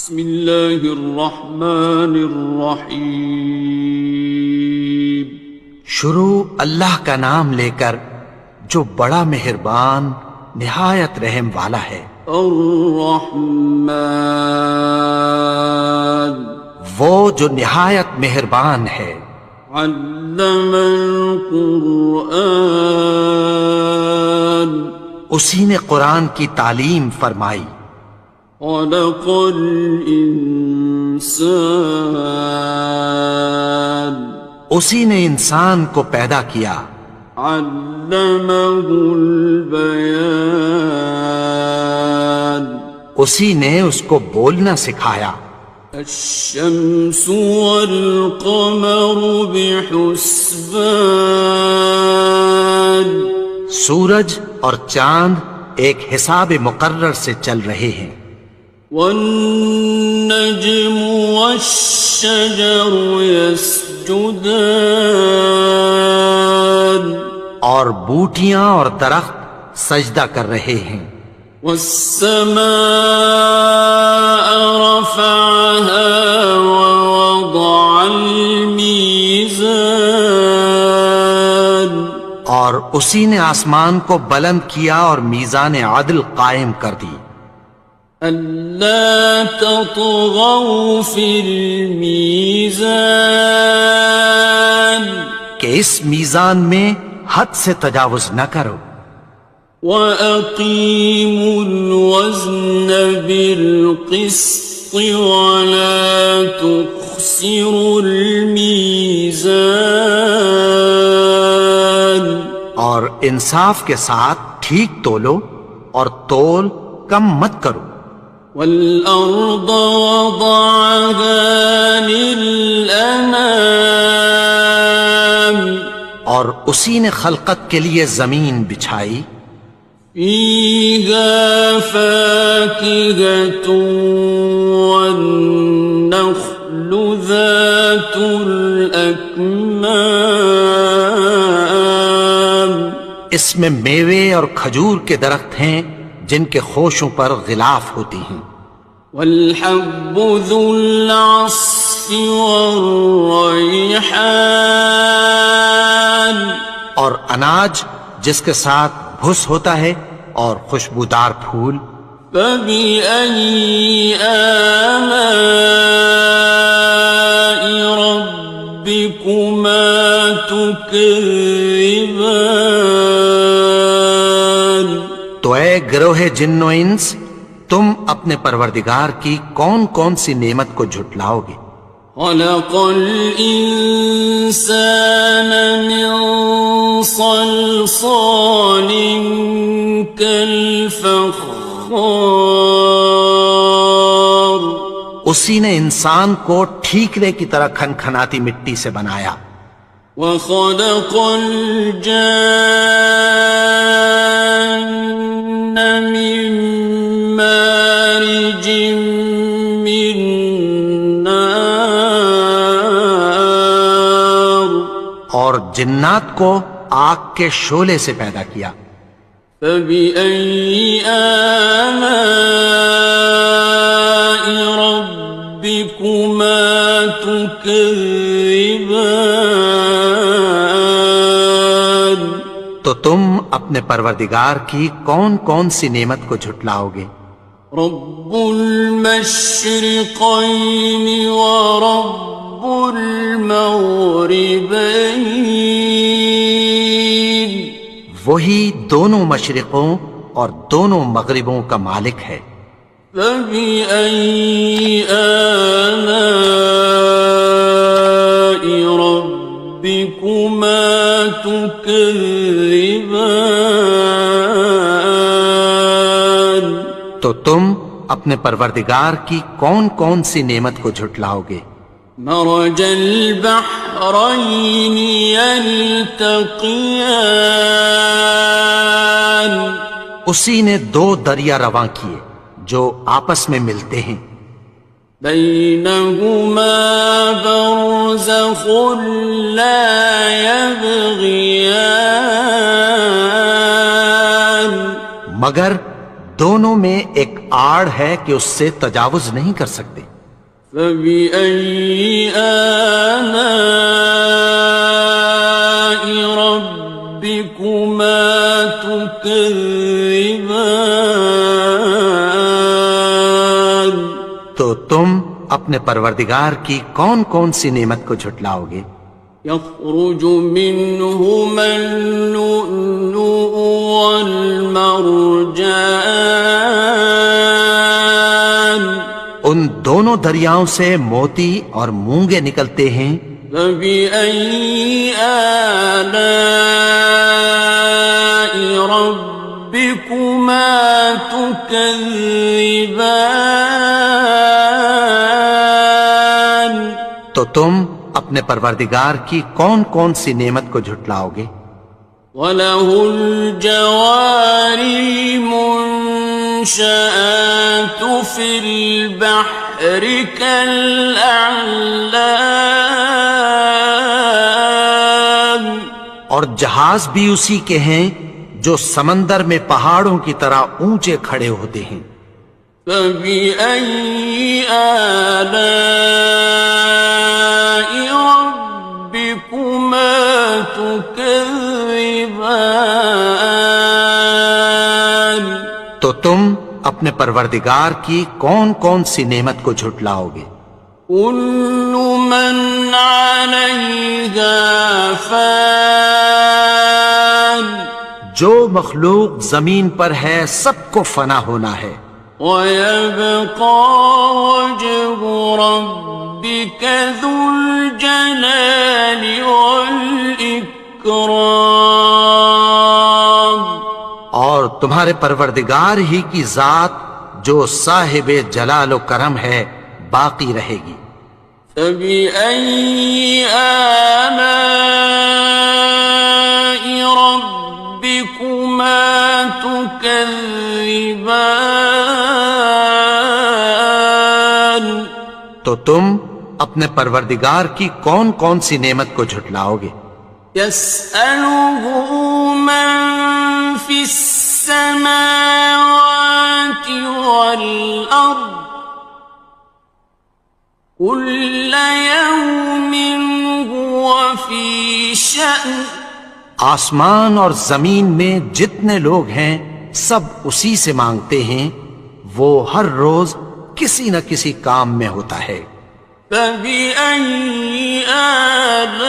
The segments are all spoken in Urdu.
بسم اللہ الرحمن الرحیم۔ شروع اللہ کا نام لے کر جو بڑا مہربان نہایت رحم والا ہے۔ الرحمن، وہ جو نہایت مہربان ہے۔ علم القرآن، اسی نے قرآن کی تعلیم فرمائی۔ خلق الانسان، اسی نے انسان کو پیدا کیا۔ علمہ البیان، اسی نے اس کو بولنا سکھایا۔ الشمس والقمر بحسبان، سورج اور چاند ایک حساب مقرر سے چل رہے ہیں۔ والنجم والشجر يسجدان، اور بوٹیاں اور درخت سجدہ کر رہے ہیں۔ والسماء رفعها ووضع الميزان، اور اسی نے آسمان کو بلند کیا اور میزان عدل قائم کر دی۔ ألا تطغوا في الميزان، کہ اس میزان میں حد سے تجاوز نہ کرو۔ وَأَقِيمُوا الْوَزْنَ بِالْقِسْطِ وَلَا تُخْسِرُوا الْمِيزَانَ، اور انصاف کے ساتھ ٹھیک تولو اور تول کم مت کرو۔ وَالْأَرْضَ وَضَعَهَا لِلْأَنَامِ، اور اسی نے خلقت کے لیے زمین بچھائی۔ فِيهَا فَاكِهَةٌ وَالنَّخْلُ ذَاتُ الْأَكْمَامِ، اس میں میوے اور کھجور کے درخت ہیں جن کے خوشوں پر غلاف ہوتی ہیں۔ وَالْحَبُّ ذُو الْعَصْفِ وَالرَّيْحَانِ، اور اناج جس کے ساتھ بھس ہوتا ہے اور خوشبودار پھول۔ فَبِأَيِّ آلَاءِ رَبِّكُمَا تُكَذِّبَانِ، تو اے گروہ جن و انس، تم اپنے پروردگار کی کون کون سی نعمت کو جھٹلاؤ گے؟ خَلَقَ الْإِنسَانَ مِنْ صَلْصَالٍ كَالْفَخَّارِ، اسی نے انسان کو ٹھیکرے کی طرح کھنکھناتی مٹی سے بنایا۔ وَخَلَقَ الْجَانَّ مِن مَّارِجٍ مِّن نَّارٍ، اور جنات کو آگ کے شعلے سے پیدا کیا۔ فَبِأَيِّ آلَاءِ رَبِّكُمَا تُكَذِّبَانِ، تو تم اپنے پروردگار کی کون کون سی نعمت کو جھٹلاؤ گے؟ رب المشرقین ورب المغربین، وہی دونوں مشرقوں اور دونوں مغربوں کا مالک ہے۔ فَبِأَيِّ آلَاءِ رَبِّكُمَا تُكَذِّبَانِ، تو تم اپنے پروردگار کی کون کون سی نعمت کو جھٹلاؤ گے؟ مرج البحرین یلتقیان، اسی نے دو دریا رواں کیے جو آپس میں ملتے ہیں۔ بینہما برزخ لا یبغیان، مگر دونوں میں ایک آڑ ہے کہ اس سے تجاوز نہیں کر سکتے۔ فبأي آلاء ربكما تكذبان؟ تو تم اپنے پروردگار کی کون کون سی نعمت کو جھٹلاؤ گے؟ يخرج منهما اللؤلؤ والمرجان ان دونوں دریاؤں سے موتی اور مونگے نکلتے ہیں۔ فبأي آلاء ربكما تكذبان؟ تو تم اپنے پروردگار کی کون کون سی نعمت کو جھٹلاؤ گے؟ وَلَهُ الْجَوَارِ الْمُنشَآتُ فِي الْبَحْرِ كَالْأَعْلَامِ، اور جہاز بھی اسی کے ہیں جو سمندر میں پہاڑوں کی طرح اونچے کھڑے ہوتے ہیں۔ فَبِأَيِّ آلَاءِ رَبِّكُمَا تُكَذِّبَانِ؟ تو تم اپنے پروردگار کی کون کون سی نعمت کو جھٹلاؤ گے؟ كُلُّ مَنْ عَلَيْهَا فَانٍ، جو مخلوق زمین پر ہے سب کو فنا ہونا ہے۔ وَيَبْقَى وَجْهُ رَبِّكَ ذُو الْجَلَالِ وَالْإِكْرَامِ، اور تمہارے پروردگار ہی کی ذات جو صاحب جلال و کرم ہے باقی رہے گی۔ فَبِأَيِّ آلَاءِ رَبِّكُمَا تُكَذِّبَانِ؟ تو تم اپنے پروردگار کی کون کون سی نعمت کو جھٹلاؤ گے؟ يَسْأَلُهُ مَن فِي السَّمَاوَاتِ وَالْأَرْضِ كُلَّ يَوْمٍ هُوَ فِي شَأْنٍ، آسمان اور زمین میں جتنے لوگ ہیں سب اسی سے مانگتے ہیں، وہ ہر روز کسی نہ کسی کام میں ہوتا ہے۔ فَبِأَيِّ آلَاءِ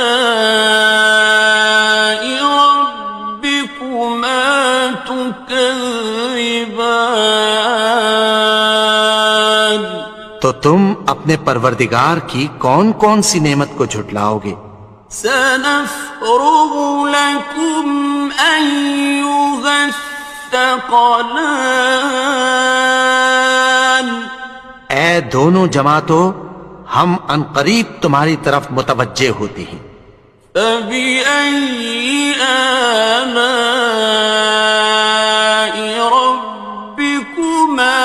رَبِّكُمَا تُكَذِّبَانِ؟ تو تم اپنے پروردگار کی کون کون سی نعمت کو جھٹلاؤ گے؟ سَنَفْرُغُ لَكُمْ أَيُّهَ الثَّقَلَانِ، اے دونوں جماعتوں، ہم عنقریب تمہاری طرف متوجہ ہوتے ہیں۔ فَبِأَيِّ آلَاءِ رَبِّكُمَا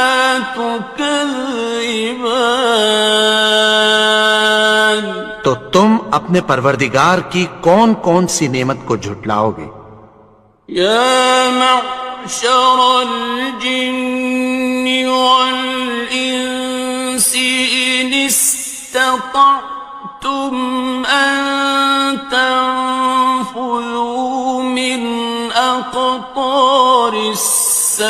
تُكَذِّبَانِ؟ تو تم اپنے پروردگار کی کون کون سی نعمت کو جھٹلاؤ گے؟ يَا مَعْشَرَ الْجِنِّ وَالْإِنسِ إِنِ اسْتَطَعْتُمْ أَن تَنفُذُوا مِنْ أَقْطَارِ السَّمَاوَاتِ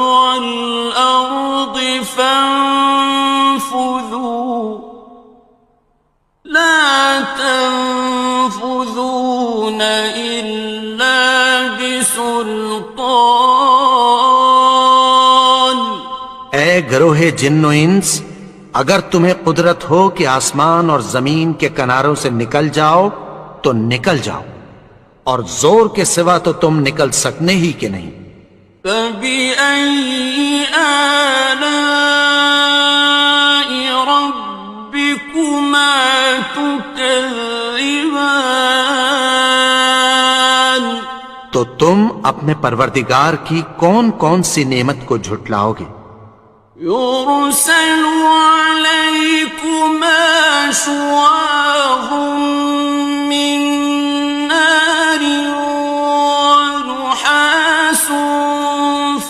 وَالْأَرْضِ فَانفُذُوا لَا تَنفُذُونَ إِلَّا بِسُلْطَانٍ۔ اے گروہ جن و انس، اگر تمہیں قدرت ہو کہ آسمان اور زمین کے کناروں سے نکل جاؤ تو نکل جاؤ، اور زور کے سوا تو تم نکل سکنے ہی کہ نہیں۔ فَبِأَيِّ آلَاءِ رَبِّكُمَا تُكَذِّبَانِ؟ تو تم اپنے پروردگار کی کون کون سی نعمت کو جھٹلاؤ گے؟ يُرْسَلُ عَلَيْكُمَا شُوَاظٌ مِّن نَّارٍ وَنُحَاسٌ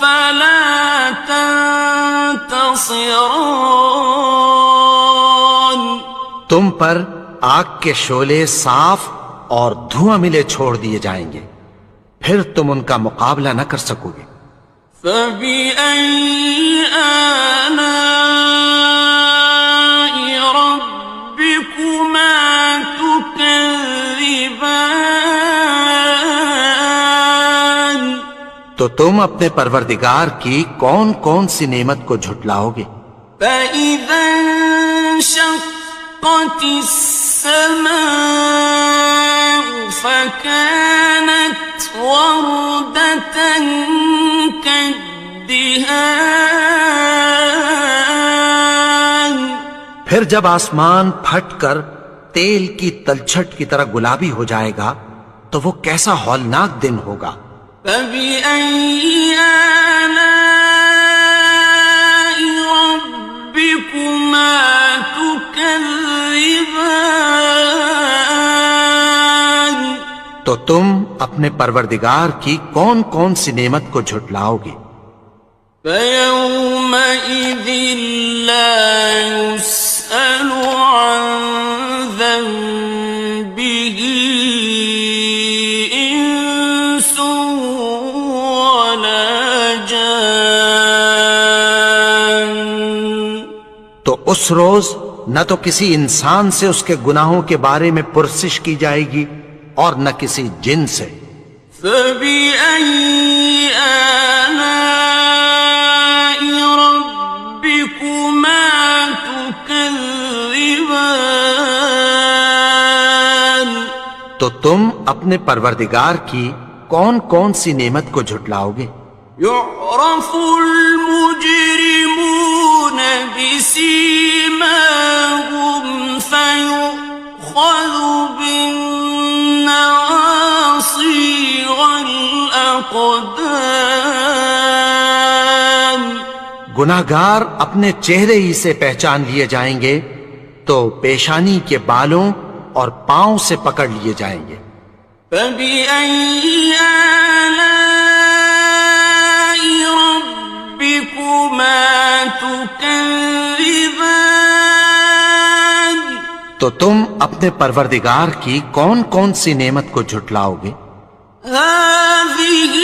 فَلَا تنتصران تم پر آگ کے شعلے صاف اور دھواں ملے چھوڑ دیے جائیں گے، پھر تم ان کا مقابلہ نہ کر سکو گے۔ فبأي آلاء ربكما تكذبان تو تم اپنے پروردگار کی کون کون سی نعمت کو جھٹلاؤ گے؟ فإذا انشقت السماء فكانت وردة كالدهان پھر جب آسمان پھٹ کر تیل کی تلچھٹ کی طرح گلابی ہو جائے گا تو وہ کیسا ہولناک دن ہوگا۔ فبأي آلاء ربكما تكذبان تو تم اپنے پروردگار کی کون کون سی نعمت کو جھٹلاؤ گے؟ فيومئذ لا يسأل عن ذنبه إنس ولا جان تو اس روز نہ تو کسی انسان سے اس کے گناہوں کے بارے میں پرسش کی جائے گی اور نہ کسی جن سے۔ فبأي آلاء ربكما تكذبان تو تم اپنے پروردگار کی کون کون سی نعمت کو جھٹلاؤ گے؟ يعرف المجرمون بسيماهم فيؤخذ بالنواصي والأقدام گناہگار اپنے چہرے ہی سے پہچان لیے جائیں گے تو پیشانی کے بالوں اور پاؤں سے پکڑ لیے جائیں گے۔ فبأي آلاء ربكما تكذبان تو تم اپنے پروردگار کی کون کون سی نعمت کو جھٹلاؤ گے؟ هذه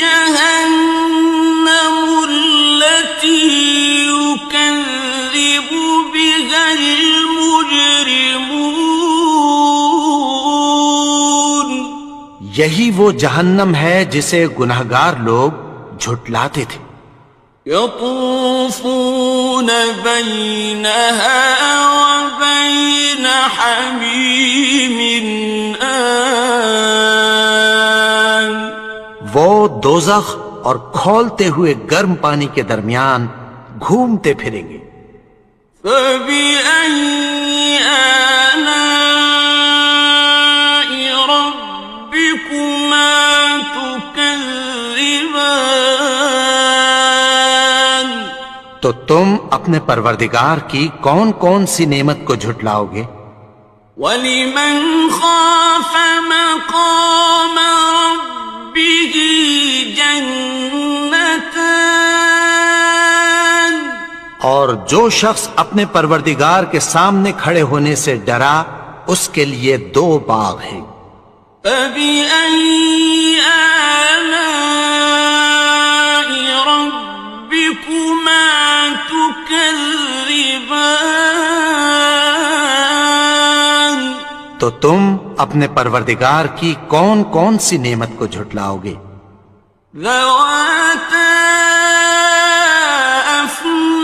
جهنم التي يكذب بها المجرمون یہی وہ جہنم ہے جسے گناہگار لوگ جھٹلاتے تھے۔ يطوفون بينها وبين حميم آن وہ دوزخ اور کھولتے ہوئے گرم پانی کے درمیان گھومتے پھریں گے۔ فبأي آلاء ربكما تكذبان تو تم اپنے پروردگار کی کون کون سی نعمت کو جھٹلاؤ گے؟ وَلِمَنْ خَافَ مَقَامَ رَبِّهِ جَنَّتَانِ اور جو شخص اپنے پروردگار کے سامنے کھڑے ہونے سے ڈرا اس کے لیے دو باغ ہیں۔ فَبِأَيِّ آلَاءِ رَبِّكُمَا تُكَذِّبَانِ تو تم اپنے پروردگار کی کون کون سی نعمت کو جھٹلاؤ گے؟ ذَوَاتَا أَفْنَانٍ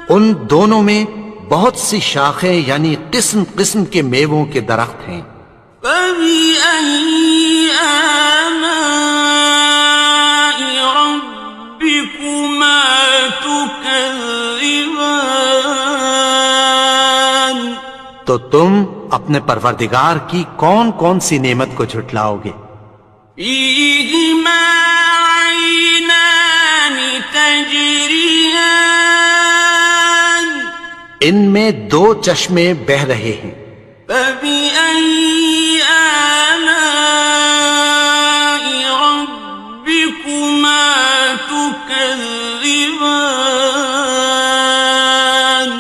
ان دونوں میں بہت سی شاخیں یعنی قسم قسم کے میووں کے درخت ہیں۔ فَبِأَيِّ آلَاءِ رَبِّكُمَا تُكَذِّبَانِ تو تم اپنے پروردگار کی کون کون سی نعمت کو جھٹلاؤ گے؟ فِيهِمَا عَيْنَانِ تَجْرِيَانِ ان میں دو چشمے بہہ رہے ہیں۔ فَبِأَيِّ آلَاءِ رَبِّكُمَا تُكَذِّبَانِ تكذبان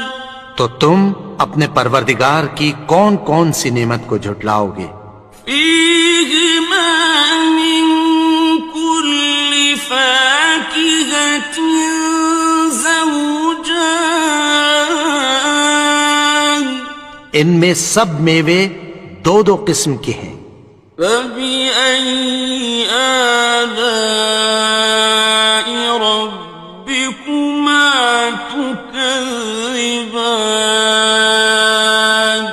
تو تم اپنے پروردگار کی کون کون سی نعمت کو جھٹلاؤ گے؟ فيهما من كل فاكهة زوجان ان میں سب میوے دو دو قسم کے ہیں۔ فبأي آلاء ربكما تكذبان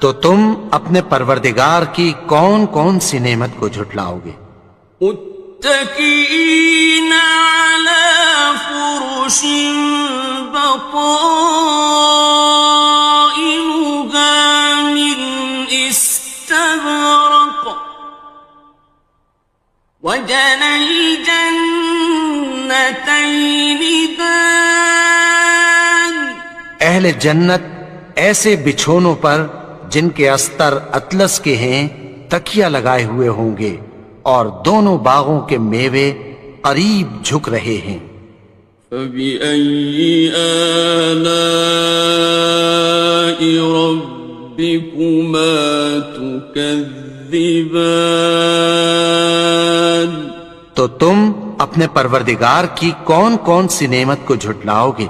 تو تم اپنے پروردگار کی کون کون سی نعمت کو جھٹلاؤ گے؟ متكئين على فرش بطائنها من استبرق وجنى الجنتين دان اہل جنت ایسے بچھونوں پر جن کے استر اطلس کے ہیں تکیہ لگائے ہوئے ہوں گے، اور دونوں باغوں کے میوے قریب جھک رہے ہیں۔ فبأي آلاء ربكما تكذبان تو تم اپنے پروردگار کی کون کون سی نعمت کو جھٹلاؤ گے؟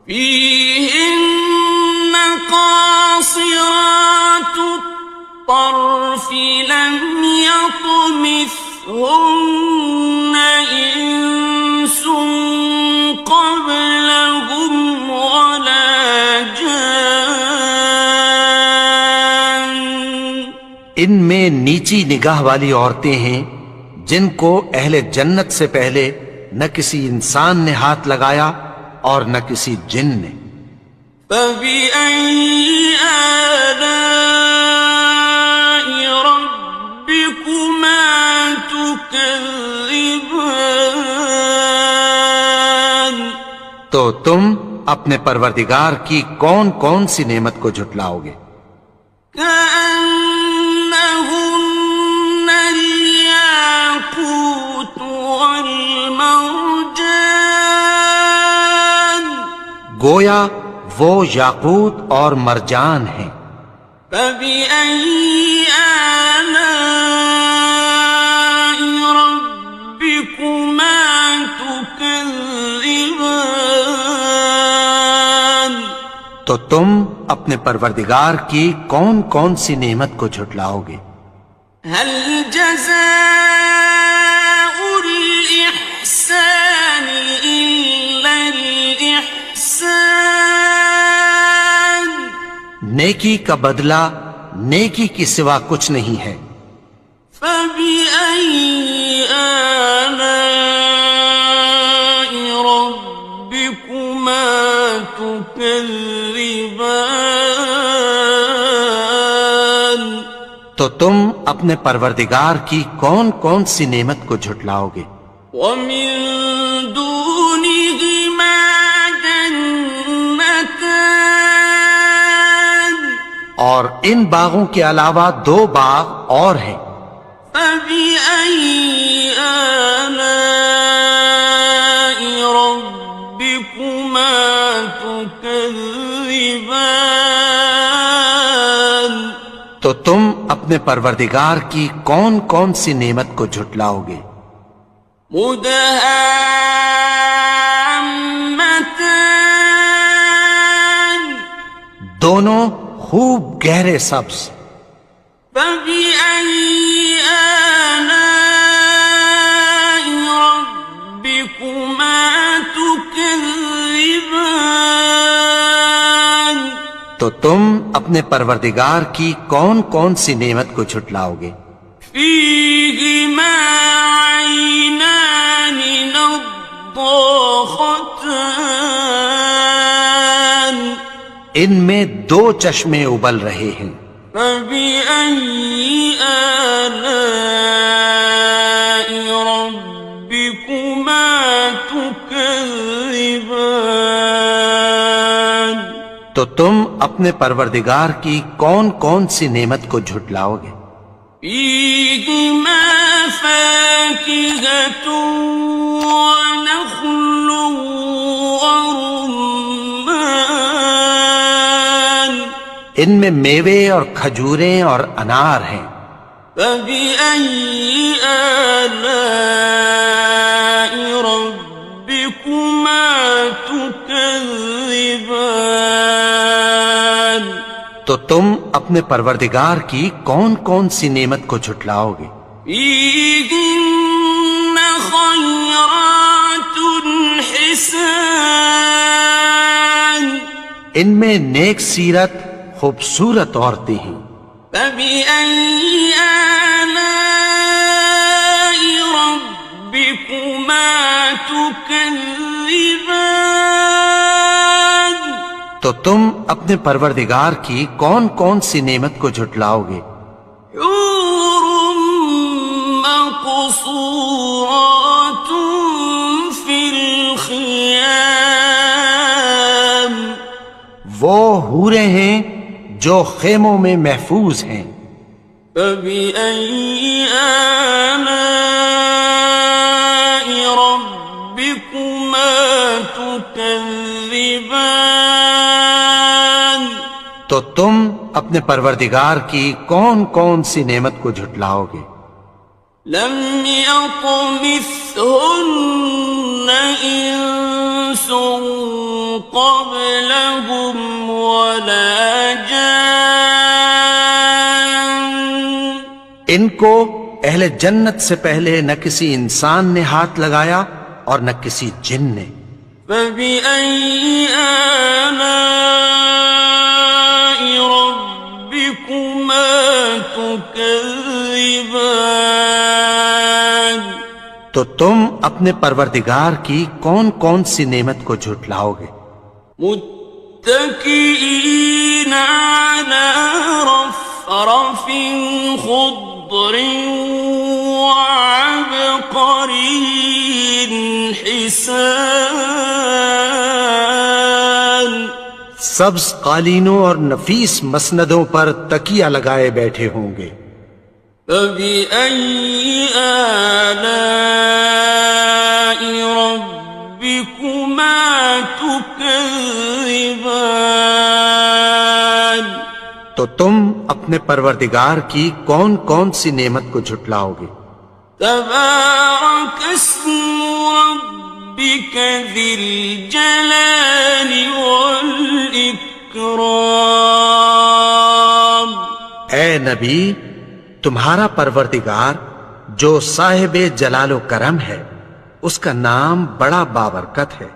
فيهن قاصرات الطرف لم يطمثهن إنس قبلهم ولا جان ان میں نیچی نگاہ والی عورتیں ہیں جن کو اہل جنت سے پہلے نہ کسی انسان نے ہاتھ لگایا اور نہ کسی جن نے۔ فبأي آلاء ربكما تكذبان تو تم اپنے پروردگار کی کون کون سی نعمت کو جھٹلاؤ گے؟ كأنهن الياقوت والمرجان گویا وہ یاقوت اور مرجان ہیں۔ فبأي آلاء ربكما تكذبان تو تم اپنے پروردگار کی کون کون سی نعمت کو جھٹلاؤ گے؟ هل جزاء الإحسان إلا الإحسان نیکی کا بدلہ نیکی کی سوا کچھ نہیں ہے۔ فبأي آلاء ربكما تكذبان تو تم اپنے پروردگار کی کون کون سی نعمت کو جھٹلاؤ گے؟ ومن دونهما جنتان اور ان باغوں کے علاوہ دو باغ اور ہیں۔ فبأي آلاء ربكما تكذبان تو تم اپنے پروردگار کی کون کون سی نعمت کو جھٹلاؤ گے؟ مدهامتان دونوں خوب گہرے سبز۔ فبأي آلاء ربكما تكذبان تو تم اپنے پروردگار کی کون کون سی نعمت کو جھٹلاؤ گے؟ فيهما عينان نضاختان ان میں دو چشمے ابل رہے ہیں۔ فبأي آلاء ربكما تكذبان تو تم اپنے پروردگار کی کون کون سی نعمت کو جھٹلاؤ گے؟ فيهما فاكهة ونخل ورمان ان میں میوے اور کھجوریں اور انار ہیں. فبأي آلاء ربكما تكذبان تو تم اپنے پروردگار کی کون کون سی نعمت کو جھٹلاؤ گے؟ فيهن خيرات حسان ان میں نیک سیرت خوبصورت عورتیں ہیں. فبأي آلاء ربكما تكذبان تو تم اپنے پروردگار کی کون کون سی نعمت کو جھٹلاؤ گے؟ حور مقصورات في الخيام وہ حوریں ہیں جو خیموں میں محفوظ ہیں. فبأي آلاء ربكما تكذبان تو تم اپنے پروردگار کی کون کون سی نعمت کو جھٹلاؤ گے؟ لم يطمثهن إنس قبلهم ولا جان ان کو اہل جنت سے پہلے نہ کسی انسان نے ہاتھ لگایا اور نہ کسی جن نے. فبأي آلاء ربكما تكذبان تو تم اپنے پروردگار کی کون کون سی نعمت کو جھٹلاؤ گے؟ متكئين على رفرف خضر وعبقري حسان سبز قالینوں اور نفیس مسندوں پر تکیہ لگائے بیٹھے ہوں گے. فبأي آلاء ربكما تكذبان تو تم اپنے پروردگار کی کون کون سی نعمت کو جھٹلاؤ گے؟ تبارك اسم ربك ذي الجلال والإكرام اے نبی، تمہارا پروردگار جو صاحب جلال و کرم ہے، اس کا نام بڑا بابرکت ہے.